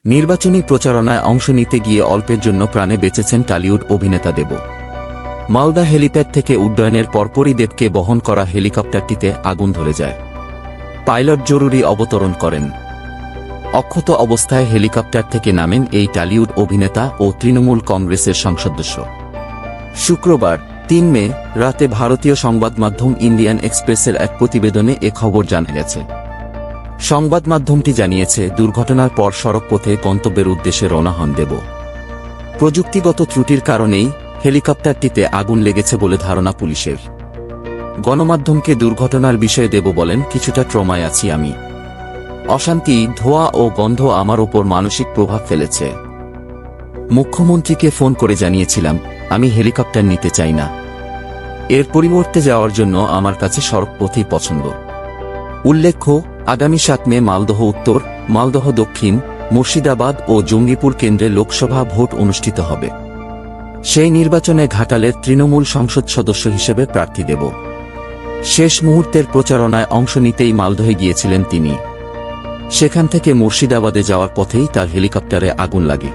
নির্বাচনী প্রচারণায় অংশ নিতে গিয়ে অল্পের জন্য প্রাণে বেঁচেছেন টলিউড অভিনেতা দেব। মালদা হেলিপ্যাড থেকে উড্ডয়নের পরপরই দেবকে বহন করা হেলিকপ্টারটিতে আগুন ধরে যায়। পাইলট জরুরি অবতরণ করেন। অক্ষত অবস্থায় হেলিকপ্টার থেকে নামেন এই টলিউড অভিনেতা ও তৃণমূল কংগ্রেসের সংসদস্য। শুক্রবার ৩ মে রাতে ভারতীয় সংবাদ মাধ্যম ইন্ডিয়ান এক্সপ্রেসের এক প্রতিবেদনে এ খবর জানা গেছে। সংবাদ মাধ্যমটি জানিয়েছে, দুর্ঘটনার পর সড়কপথে গন্তব্যের উদ্দেশ্যে রওনা হন দেব। প্রযুক্তিগত ত্রুটির কারণেই হেলিকপ্টারটিতে আগুন লেগেছে বলে ধারণা পুলিশের। গণমাধ্যমকে দুর্ঘটনার বিষয়ে দেব বলেন, কিছুটা ট্রমায় আছি আমি। অশান্তি, ধোঁয়া ও গন্ধ আমার ওপর মানসিক প্রভাব ফেলেছে। মুখ্যমন্ত্রীকে ফোন করে জানিয়েছিলাম, আমি হেলিকপ্টার নিতে চাই না। এর পরিবর্তে যাওয়ার জন্য আমার কাছে সড়কপথই পছন্দ। উল্লেখ্য, আগামী ৭ মে মালদহ উত্তর, মালদহ দক্ষিণ, মুর্শিদাবাদ ও জঙ্গিপুর কেন্দ্রে লোকসভা ভোট অনুষ্ঠিত হবে। সেই নির্বাচনে ঘাটালের তৃণমূল সংসদ সদস্য হিসেবে প্রার্থী দেব। শেষ মুহূর্তের প্রচারণায় অংশ নিতেই মালদহে গিয়েছিলেন তিনি। সেখান থেকে মুর্শিদাবাদে যাওয়ার পথেই তার হেলিকপ্টারে আগুন লাগে।